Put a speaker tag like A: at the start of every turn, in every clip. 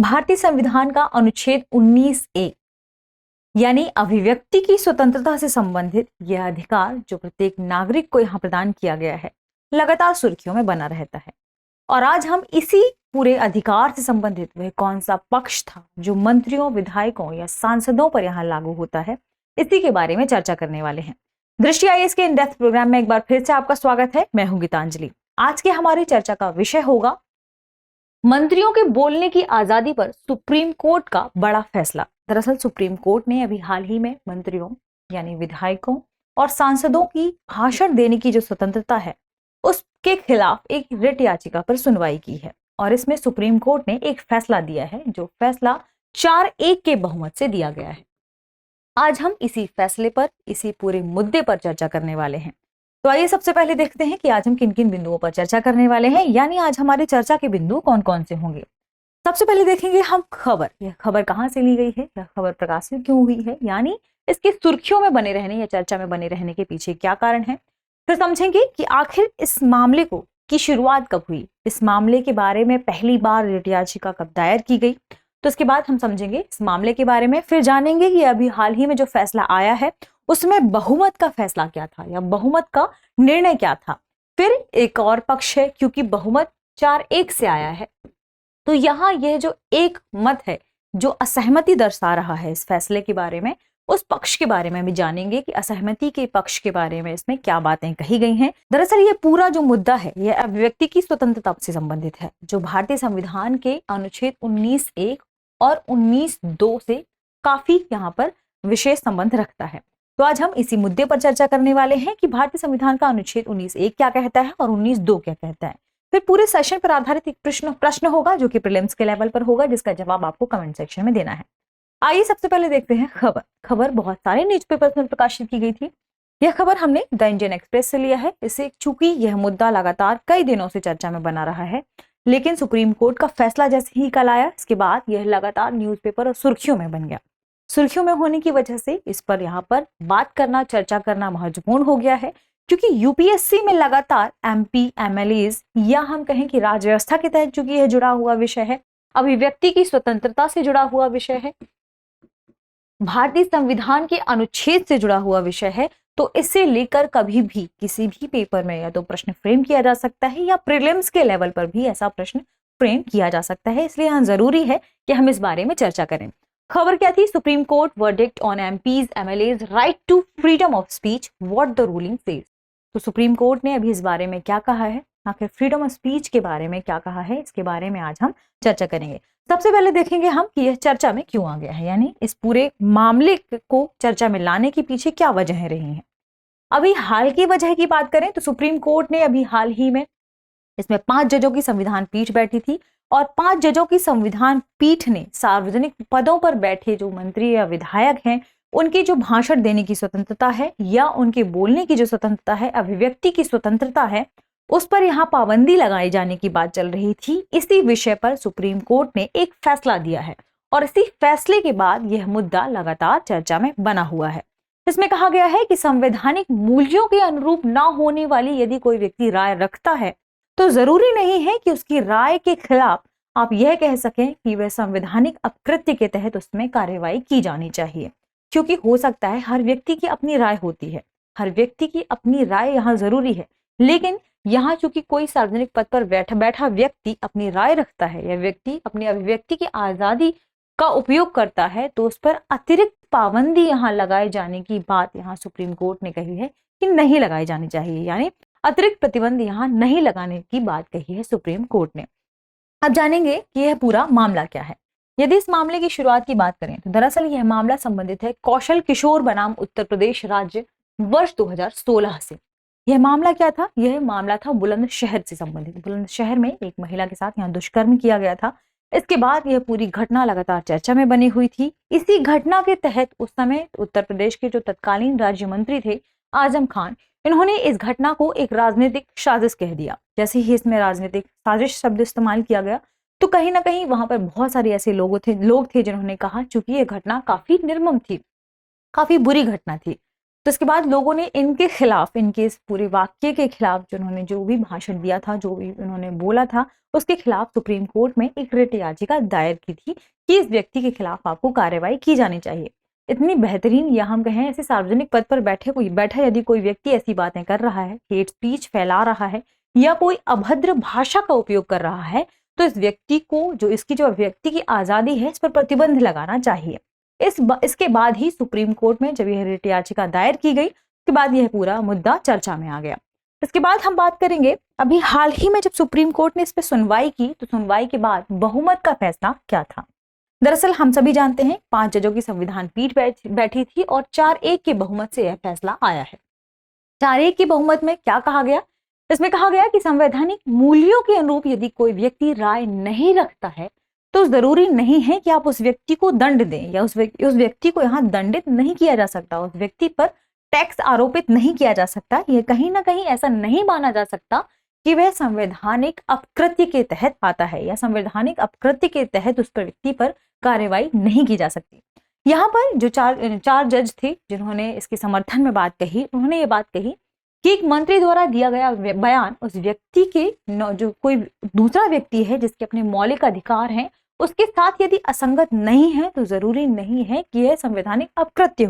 A: भारतीय संविधान का अनुच्छेद 19A यानी अभिव्यक्ति की स्वतंत्रता से संबंधित यह अधिकार जो प्रत्येक नागरिक को यहाँ प्रदान किया गया है, लगातार सुर्खियों में बना रहता है। और आज हम इसी पूरे अधिकार से संबंधित वह कौन सा पक्ष था जो मंत्रियों, विधायकों या सांसदों पर यहाँ लागू होता है, इसी के बारे में चर्चा करने वाले हैं। दृष्टि आईएएस के इन डेप्थ प्रोग्राम में एक बार फिर से आपका स्वागत है। मैं हूं गीतांजलि। आज के हमारी चर्चा का विषय होगा मंत्रियों के बोलने की आजादी पर सुप्रीम कोर्ट का बड़ा फैसला। दरअसल सुप्रीम कोर्ट ने अभी हाल ही में मंत्रियों यानी विधायकों और सांसदों की भाषण देने की जो स्वतंत्रता है उसके खिलाफ एक रिट याचिका पर सुनवाई की है और इसमें सुप्रीम कोर्ट ने एक फैसला दिया है, जो फैसला 4-1 के बहुमत से दिया गया है। आज हम इसी फैसले पर, इसी पूरे मुद्दे पर चर्चा करने वाले हैं। तो आइए सबसे पहले देखते हैं कि आज हम किन किन बिंदुओं पर चर्चा करने वाले हैं, यानी आज हमारे चर्चा के बिंदु कौन कौन से होंगे। सबसे पहले देखेंगे हम खबर। यह खबर कहां से ली गई है, यह खबर प्रकाशित क्यों हुई है, यानी इसके सुर्खियों में बने रहने या चर्चा में बने रहने के पीछे क्या कारण है। फिर समझेंगे कि आखिर इस मामले की शुरुआत कब हुई, इस मामले के बारे में पहली बार रिट याचिका कब दायर की गई। तो इसके बाद हम समझेंगे इस मामले के बारे में। फिर जानेंगे कि अभी हाल ही में जो फैसला आया है उसमें बहुमत का फैसला क्या था या बहुमत का निर्णय क्या था। फिर एक और पक्ष है, क्योंकि बहुमत 4-1 से आया है, तो यहाँ यह जो एक मत है जो असहमति दर्शा रहा है इस फैसले के बारे में, उस पक्ष के बारे में भी जानेंगे कि असहमति के पक्ष के बारे में इसमें क्या बातें कही गई हैं। दरअसल ये पूरा जो मुद्दा है यह अभिव्यक्ति की स्वतंत्रता से संबंधित है, जो भारतीय संविधान के अनुच्छेद 19(1) और 19(2) से काफी यहाँ पर विशेष संबंध रखता है। तो आज हम इसी मुद्दे पर चर्चा करने वाले हैं कि भारतीय संविधान का अनुच्छेद 19(1) क्या कहता है और 19(2) क्या कहता है। फिर पूरे सेशन पर आधारित एक प्रश्न होगा जो कि प्रीलिम्स के लेवल पर होगा, जिसका जवाब आपको कमेंट सेक्शन में देना है। आइए सबसे पहले देखते हैं खबर बहुत सारे न्यूज़पेपर्स में प्रकाशित की गई थी। यह खबर हमने द इंडियन एक्सप्रेस से लिया है। इससे चूंकि यह मुद्दा लगातार कई दिनों से चर्चा में बना रहा है, लेकिन सुप्रीम कोर्ट का फैसला जैसे ही कल आया, इसके बाद यह लगातार न्यूज़पेपर और सुर्खियों में बन गया। सुर्खियों में होने की वजह से इस पर यहाँ पर बात करना, चर्चा करना महत्वपूर्ण हो गया है, क्योंकि यूपीएससी में लगातार एमपी, एमएलएज या हम कहें कि राज्य व्यवस्था के तहत चूंकि यह जुड़ा हुआ विषय है, अभिव्यक्ति की स्वतंत्रता से जुड़ा हुआ विषय है, भारतीय संविधान के अनुच्छेद से जुड़ा हुआ विषय है, तो इसे लेकर कभी भी किसी भी पेपर में या तो प्रश्न फ्रेम किया जा सकता है या प्रीलिम्स के लेवल पर भी ऐसा प्रश्न फ्रेम किया जा सकता है। इसलिए यहाँ जरूरी है कि हम इस बारे में चर्चा करें। खबर क्या थी? Supreme court verdict on MPs MLAs right to freedom of speech, what the ruling says. तो सुप्रीम कोर्ट ने अभी इस बारे में क्या कहा है, आखिर फ्रीडम ऑफ स्पीच के बारे में क्या कहा है, इसके बारे में आज हम चर्चा करेंगे। सबसे पहले देखेंगे हम कि यह चर्चा में क्यों आ गया है, यानी इस पूरे मामले को चर्चा में लाने के पीछे क्या वजहें रही हैं। अभी हाल की वजह की बात करें तो सुप्रीम कोर्ट ने अभी हाल ही में इसमें 5 जजों की संविधान पीठ बैठी थी और 5 जजों की संविधान पीठ ने सार्वजनिक पदों पर बैठे जो मंत्री या विधायक हैं उनकी जो भाषण देने की स्वतंत्रता है या उनके बोलने की जो स्वतंत्रता है, अभिव्यक्ति की स्वतंत्रता है, उस पर यहाँ पाबंदी लगाए जाने की बात चल रही थी। इसी विषय पर सुप्रीम कोर्ट ने एक फैसला दिया है और इसी फैसले के बाद यह मुद्दा लगातार चर्चा में बना हुआ है। इसमें कहा गया है कि संवैधानिक मूल्यों के अनुरूप न होने वाली यदि कोई व्यक्ति राय रखता है तो जरूरी नहीं है कि उसकी राय के खिलाफ आप यह कह सकें कि वह संवैधानिक अपकृत्य के तहत उसमें कार्यवाही की जानी चाहिए, क्योंकि हो सकता है हर व्यक्ति की अपनी राय होती है, हर व्यक्ति की अपनी राय यहाँ जरूरी है, लेकिन यहाँ चूंकि कोई सार्वजनिक पद पर बैठा व्यक्ति अपनी राय रखता है या व्यक्ति अपनी अभिव्यक्ति की आजादी का उपयोग करता है, तो उस पर अतिरिक्त पाबंदी यहाँ लगाए जाने की बात यहाँ सुप्रीम कोर्ट ने कही है कि नहीं लगाई जानी चाहिए, यानी अतिरिक्त प्रतिबंध यहाँ नहीं लगाने की बात कही है सुप्रीम कोर्ट ने। अब जानेंगे कि यह पूरा मामला क्या है। यदि इस मामले की शुरुआत की बात करें तो दरअसल यह मामला संबंधित है कौशल किशोर बनाम उत्तर प्रदेश राज्य वर्ष 2016 से। यह मामला क्या था? यह मामला था बुलंदशहर से संबंधित। बुलंदशहर में एक महिला के साथ यहाँ दुष्कर्म किया गया था। इसके बाद यह पूरी घटना लगातार चर्चा में बनी हुई थी। इसी घटना के तहत उस समय उत्तर प्रदेश के जो तत्कालीन राज्य मंत्री थे आजम खान, इन्होंने इस घटना को एक राजनीतिक साजिश कह दिया। जैसे ही इसमें राजनीतिक साजिश शब्द इस्तेमाल किया गया तो कहीं ना कहीं वहां पर बहुत सारे ऐसे लोग थे जिन्होंने कहा चूंकि यह घटना काफी निर्मम थी, काफी बुरी घटना थी, तो इसके बाद लोगों ने इनके खिलाफ, इनके इस पूरे वाक्य के खिलाफ, जिन्होंने जो भी भाषण दिया था, जो भी उन्होंने बोला था, उसके खिलाफ सुप्रीम कोर्ट में एक रिट याचिका दायर की थी कि इस व्यक्ति के खिलाफ आपको कार्रवाई की जानी चाहिए। इतनी बेहतरीन, या हम कहें ऐसे सार्वजनिक पद पर बैठा यदि कोई व्यक्ति ऐसी बातें कर रहा है, हेट स्पीच फैला रहा है या कोई अभद्र भाषा का उपयोग कर रहा है, तो इस व्यक्ति को, जो व्यक्ति की आजादी है, इस पर प्रतिबंध लगाना चाहिए। इसके बाद ही सुप्रीम कोर्ट में जब यह रिट याचिका दायर की गई, उसके बाद यह पूरा मुद्दा चर्चा में आ गया। इसके बाद हम बात करेंगे अभी हाल ही में जब सुप्रीम कोर्ट ने इस पर सुनवाई की, तो सुनवाई के बाद बहुमत का फैसला क्या था। दरअसल हम सभी जानते हैं 5 जजों की संविधान पीठ बैठी थी और 4-1 के बहुमत से यह फैसला आया है। 4-1 के बहुमत में क्या कहा गया? इसमें कहा गया कि संवैधानिक मूल्यों के अनुरूप यदि कोई व्यक्ति राय नहीं रखता है तो जरूरी नहीं है कि आप उस व्यक्ति को दंड दें, या उस व्यक्ति को यहाँ दंडित नहीं किया जा सकता, उस व्यक्ति पर टैक्स आरोपित नहीं किया जा सकता। यह कहीं ना कहीं ऐसा नहीं माना जा सकता कि वह संवैधानिक अपकृत्य के तहत आता है, या संवैधानिक अपकृत्य के तहत उस व्यक्ति पर कार्रवाई नहीं की जा सकती। यहाँ पर जो चार जज थे जिन्होंने इसके समर्थन में बात कही, उन्होंने ये बात कही कि एक मंत्री द्वारा दिया गया बयान उस व्यक्ति के, जो कोई दूसरा व्यक्ति है जिसके अपने मौलिक अधिकार हैं, उसके साथ यदि असंगत नहीं है तो जरूरी नहीं है कि यह संवैधानिक अपकृत्य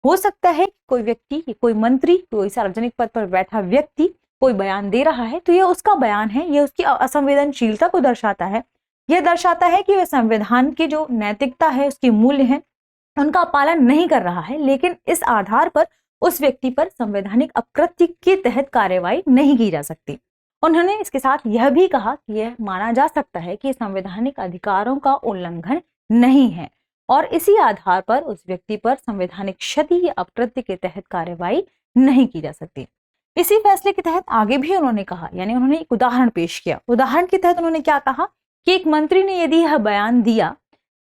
A: हो सकता है कोई व्यक्ति, कोई मंत्री, कोई सार्वजनिक पद पर बैठा व्यक्ति कोई बयान दे रहा है तो यह उसका बयान है, यह उसकी असंवेदनशीलता को दर्शाता है। यह दर्शाता है कि वह संविधान की जो नैतिकता है, उसके मूल्य हैं, उनका पालन नहीं कर रहा है, लेकिन इस आधार पर उस व्यक्ति पर संवैधानिक अपकृत्य के तहत कार्रवाई नहीं की जा सकती। उन्होंने इसके साथ यह भी कहा कि यह माना जा सकता है कि संवैधानिक अधिकारों का उल्लंघन नहीं है और इसी आधार पर उस व्यक्ति पर संवैधानिक क्षति या अपकृत्य के तहत कार्रवाई नहीं की जा सकती। इसी फैसले के तहत आगे भी उन्होंने कहा, यानी उन्होंने एक उदाहरण पेश किया। उदाहरण के तहत उन्होंने क्या कहा कि एक मंत्री ने यदि यह बयान दिया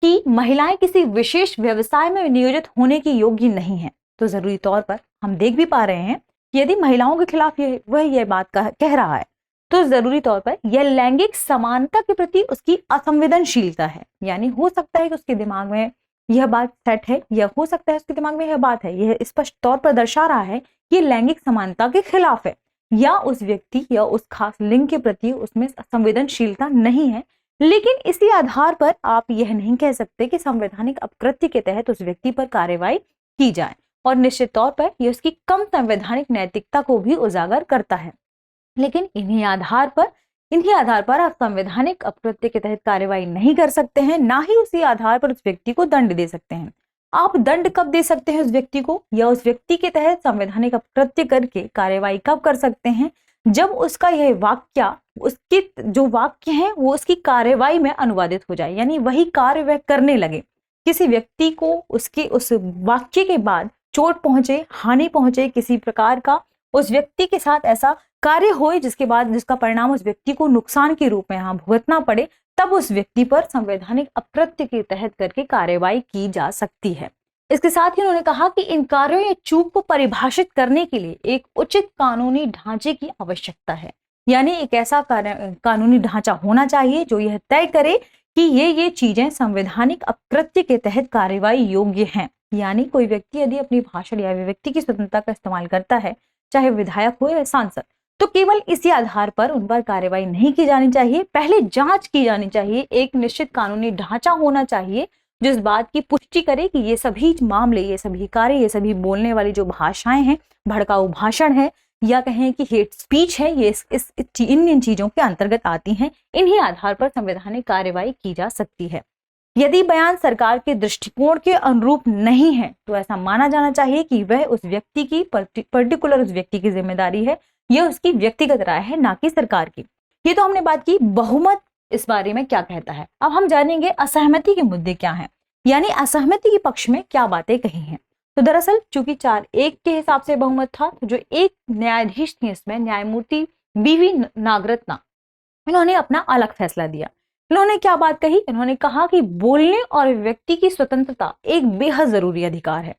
A: कि महिलाएं किसी विशेष व्यवसाय में नियोजित होने की योग्य नहीं है, तो जरूरी तौर पर हम देख भी पा रहे हैं कि यदि महिलाओं के खिलाफ यह बात कह रहा है तो जरूरी तौर पर यह लैंगिक समानता के प्रति उसकी असंवेदनशीलता है। यानी हो सकता है कि उसके दिमाग में यह बात सेट है, या हो सकता है उसके दिमाग में यह बात है, यह स्पष्ट तौर पर दर्शा रहा है कि लैंगिक समानता के खिलाफ है, या उस व्यक्ति या उस खास लिंग के प्रति उसमें संवेदनशीलता नहीं है। लेकिन इसी आधार पर आप यह नहीं कह सकते कि संवैधानिक अपकृत्य के तहत उस व्यक्ति पर कार्रवाई की जाए, और निश्चित तौर पर यह उसकी कम संवैधानिक नैतिकता को भी उजागर करता है। लेकिन इन्हीं आधार पर आप संवैधानिक अपकृत्य के तहत कार्रवाई नहीं कर सकते हैं, ना ही उसी आधार पर उस व्यक्ति को दंड दे सकते हैं। आप दंड कब दे सकते हैं उस व्यक्ति को, या उस व्यक्ति के तहत संवैधानिक अपकृत्य करके कार्रवाई कब कर सकते हैं, जब उसका यह वाक्य, उसके जो वाक्य है वो उसकी कार्रवाई में अनुवादित हो जाए, यानी वही कार्य वह करने लगे। किसी व्यक्ति को उसके उस वाक्य के बाद चोट पहुंचे, हानि पहुंचे, किसी प्रकार का उस व्यक्ति के साथ ऐसा कार्य हो जिसका परिणाम उस व्यक्ति को नुकसान के रूप में यहाँ भुगतना पड़े, तब उस व्यक्ति पर संवैधानिक अपकृत्य के तहत करके कार्रवाई की जा सकती है। इसके साथ ही उन्होंने कहा कि इन कार्यों या चूक को परिभाषित करने के लिए एक उचित कानूनी ढांचे की आवश्यकता है, यानी एक ऐसा कानूनी ढांचा होना चाहिए जो यह तय करे कि ये चीजें संवैधानिक अपकृत्य के तहत कार्रवाई योग्य हैं। यानी कोई व्यक्ति यदि अपनी भाषण या अभिव्यक्ति की स्वतंत्रता का इस्तेमाल करता है, चाहे विधायक हो या सांसद, तो केवल इसी आधार पर उन पर कार्रवाई नहीं की जानी चाहिए, पहले जांच की जानी चाहिए। एक निश्चित कानूनी ढांचा होना चाहिए जो इस बात की पुष्टि करे कि ये सभी मामले, ये सभी कार्य, ये सभी बोलने वाली जो भाषाएं हैं, भड़काऊ भाषण है या कहें कि हेट स्पीच है, ये इन चीजों के अंतर्गत आती हैं। इन्हीं आधार पर संवैधानिक कार्रवाई की जा सकती है। यदि बयान सरकार के दृष्टिकोण के अनुरूप नहीं है तो ऐसा माना जाना चाहिए कि वह उस व्यक्ति की पर्टिकुलर उस व्यक्ति की जिम्मेदारी है, यह उसकी व्यक्तिगत राय है, ना कि सरकार की। ये तो हमने बात की बहुमत इस बारे में क्या कहता है। अब हम जानेंगे असहमति के मुद्दे क्या हैं, यानी असहमति के पक्ष में क्या बातें कही हैं। तो दरअसल चूंकि 4-1 के हिसाब से बहुमत था, तो जो एक न्यायाधीश थे इसमें, न्यायमूर्ति BV नागरत्ना, इन्होंने अपना अलग फैसला दिया। इन्होंने क्या बात कही? इन्होंने कहा कि बोलने और व्यक्ति की स्वतंत्रता एक बेहद जरूरी अधिकार है।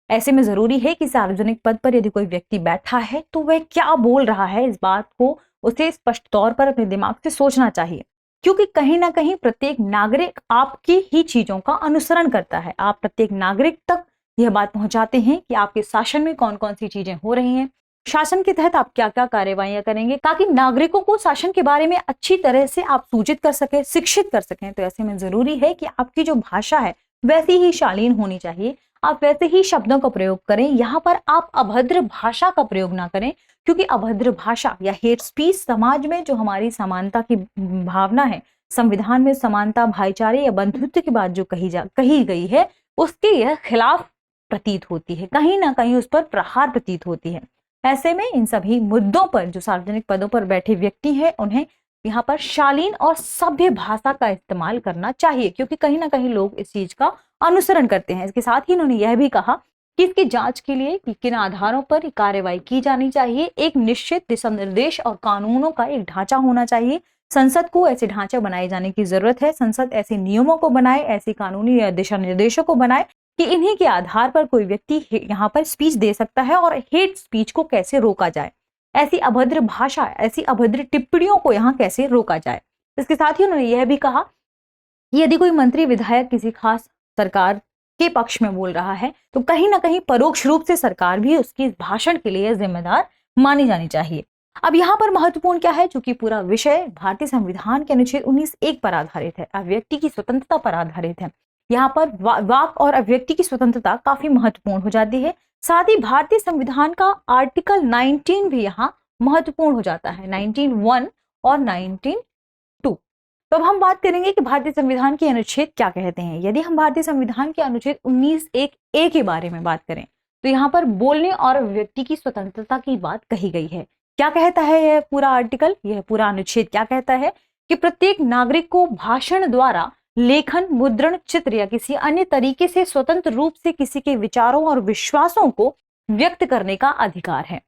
A: ऐसे में जरूरी है कि सार्वजनिक पद पर यदि कोई व्यक्ति बैठा है तो वह क्या बोल रहा है, इस बात को उसे स्पष्ट तौर पर अपने दिमाग से सोचना चाहिए, क्योंकि कहीं ना कहीं प्रत्येक नागरिक आपकी ही चीजों का अनुसरण करता है। आप प्रत्येक नागरिक तक यह बात पहुंचाते हैं कि आपके शासन में कौन कौन सी चीजें हो रही हैं, शासन के तहत आप क्या क्या कार्यवाहियां करेंगे, ताकि नागरिकों को शासन के बारे में अच्छी तरह से आप सूचित कर सके, शिक्षित कर सकें। तो ऐसे में जरूरी है कि आपकी जो भाषा है वैसी ही शालीन होनी चाहिए, आप वैसे ही शब्दों का प्रयोग करें। यहाँ पर आप अभद्र भाषा का प्रयोग ना करें, क्योंकि अभद्र भाषा या हेट स्पीच समाज में जो हमारी समानता की भावना है, संविधान में समानता, भाईचारे या बंधुत्व की बात जो कही गई है, उसके यह खिलाफ प्रतीत होती है, कहीं ना कहीं उस पर प्रहार प्रतीत होती है। ऐसे में इन सभी मुद्दों पर जो सार्वजनिक पदों पर बैठे व्यक्ति हैं, उन्हें यहाँ पर शालीन और सभ्य भाषा का इस्तेमाल करना चाहिए, क्योंकि कहीं ना कहीं लोग इस चीज का अनुसरण करते हैं। इसके साथ ही उन्होंने यह भी कहा कि इसकी जांच के लिए कि किन आधारों पर कार्रवाई की जानी चाहिए, एक निश्चित दिशा निर्देश और कानूनों का एक ढांचा होना चाहिए। संसद को ऐसे ढांचे बनाए जाने की जरूरत है। संसद ऐसे नियमों को बनाए, ऐसी कानूनी या दिशा निर्देशों को बनाए कि इन्हीं के आधार पर कोई व्यक्ति यहाँ पर स्पीच दे सकता है और हेट स्पीच को कैसे रोका जाए, ऐसी अभद्र भाषा, ऐसी अभद्र टिप्पणियों को यहाँ कैसे रोका जाए। इसके साथ ही उन्होंने यह भी कहा कि यदि कोई मंत्री विधायक किसी खास सरकार के पक्ष में बोल रहा है, तो कहीं ना कहीं परोक्ष रूप से सरकार भी उसकी भाषण के लिए जिम्मेदार मानी जानी चाहिए। अब यहाँ पर महत्वपूर्ण क्या है, चूंकि पूरा विषय भारतीय संविधान के अनुच्छेद 19(1) पर आधारित है, अभिव्यक्ति की स्वतंत्रता पर आधारित है। यहाँ पर वाक और अभिव्यक्ति की स्वतंत्रता काफी महत्वपूर्ण हो जाती है। साथ ही भारतीय संविधान का आर्टिकल 19 भी यहाँ महत्वपूर्ण हो जाता है, 19(1) और 19(2). तो अब हम बात करेंगे कि भारतीय संविधान के अनुच्छेद क्या कहते हैं। यदि हम भारतीय संविधान के अनुच्छेद 19(1) के बारे में बात करें, तो यहाँ पर बोलने और अभिव्यक्ति की स्वतंत्रता की बात कही गई है। क्या कहता है यह पूरा आर्टिकल, यह पूरा अनुच्छेद क्या कहता है कि प्रत्येक नागरिक को भाषण द्वारा, लेखन, मुद्रण, चित्र या किसी अन्य तरीके से स्वतंत्र रूप से किसी के विचारों और विश्वासों को व्यक्त करने का अधिकार है।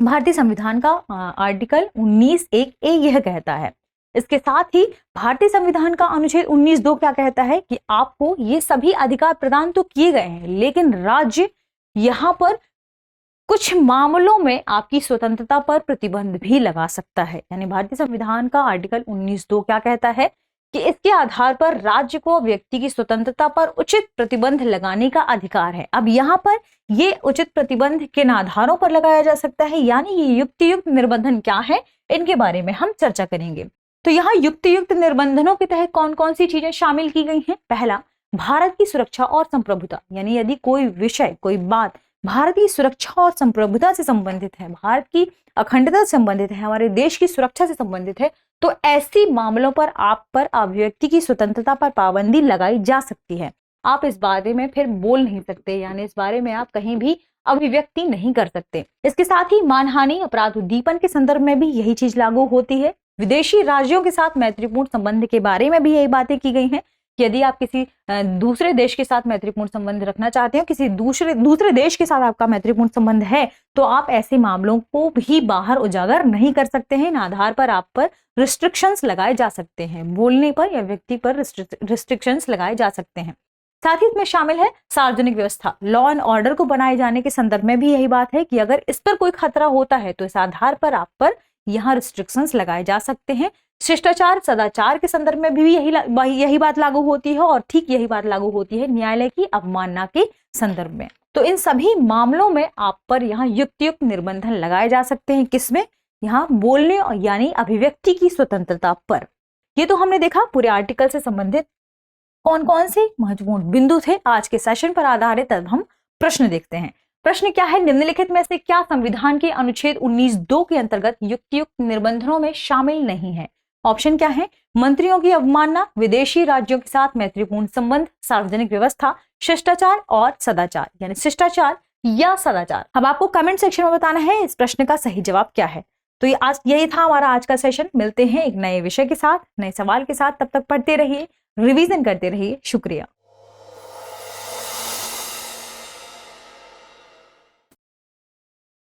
A: भारतीय संविधान का आर्टिकल 19(1) यह कहता है। इसके साथ ही भारतीय संविधान का अनुच्छेद 19(2) क्या कहता है कि आपको ये सभी अधिकार प्रदान तो किए गए हैं, लेकिन राज्य यहाँ पर कुछ मामलों में आपकी स्वतंत्रता पर प्रतिबंध भी लगा सकता है। यानी भारतीय संविधान का आर्टिकल 19(2) क्या कहता है कि इसके आधार पर राज्य को व्यक्ति की स्वतंत्रता पर उचित प्रतिबंध लगाने का अधिकार है। अब यहाँ पर ये उचित प्रतिबंध किन आधारों पर लगाया जा सकता है, यानी ये युक्तियुक्त निर्बंधन क्या है, इनके बारे में हम चर्चा करेंगे। तो यहाँ युक्तियुक्त निर्बंधनों के तहत कौन कौन सी चीजें शामिल की गई हैं। पहला, भारत की सुरक्षा और संप्रभुता, यानी यदि कोई विषय, कोई बात भारत की सुरक्षा और संप्रभुता से संबंधित है, भारत की अखंडता से संबंधित है, हमारे देश की सुरक्षा से संबंधित है, तो ऐसी मामलों पर आप पर अभिव्यक्ति की स्वतंत्रता पर पाबंदी लगाई जा सकती है। आप इस बारे में फिर बोल नहीं सकते, यानी इस बारे में आप कहीं भी अभिव्यक्ति नहीं कर सकते। इसके साथ ही मानहानि, अपराध उद्दीपन के संदर्भ में भी यही चीज लागू होती है। विदेशी राज्यों के साथ मैत्रीपूर्ण संबंध के बारे में भी यही बातें की गई हैं। यदि आप किसी दूसरे देश के साथ मैत्रीपूर्ण संबंध रखना चाहते हो, किसी दूसरे देश के साथ आपका मैत्रीपूर्ण संबंध है, तो आप ऐसे मामलों को भी बाहर उजागर नहीं कर सकते हैं। इन आधार पर आप पर रिस्ट्रिक्शंस लगाए जा सकते हैं, बोलने पर या व्यक्ति पर रिस्ट्रिक्शंस लगाए जा सकते हैं। साथ ही इसमें शामिल है सार्वजनिक व्यवस्था, लॉ एंड ऑर्डर को बनाए जाने के संदर्भ में भी यही बात है कि अगर इस पर कोई खतरा होता है तो इस आधार पर आप पर यहाँ रिस्ट्रिक्शंस लगाए जा सकते हैं। शिष्टाचार, सदाचार के संदर्भ में भी यही बात लागू होती है, और ठीक यही बात लागू होती है न्यायालय की अवमानना के संदर्भ में। तो इन सभी मामलों में आप पर यहाँ युक्तियुक्त निर्बंधन लगाए जा सकते हैं। किसमें? यहाँ बोलने यानी अभिव्यक्ति की स्वतंत्रता पर। ये तो हमने देखा पूरे आर्टिकल से संबंधित कौन कौन से महत्वपूर्ण बिंदु थे। आज के सेशन पर आधारित अब हम प्रश्न देखते हैं। प्रश्न क्या है, निम्नलिखित में से क्या संविधान के अनुच्छेद 19(2) के अंतर्गत युक्तियुक्त निबंधनों में शामिल नहीं है? ऑप्शन क्या है? मंत्रियों की अवमानना, विदेशी राज्यों के साथ मैत्रीपूर्ण संबंध, सार्वजनिक व्यवस्था, शिष्टाचार और सदाचार, यानी शिष्टाचार या सदाचार। अब आपको कमेंट सेक्शन में बताना है इस प्रश्न का सही जवाब क्या है। तो यही था हमारा आज का सेशन। मिलते हैं एक नए विषय के साथ, नए सवाल के साथ। तब तक पढ़ते रहिए, रिवीजन करते रहिए। शुक्रिया।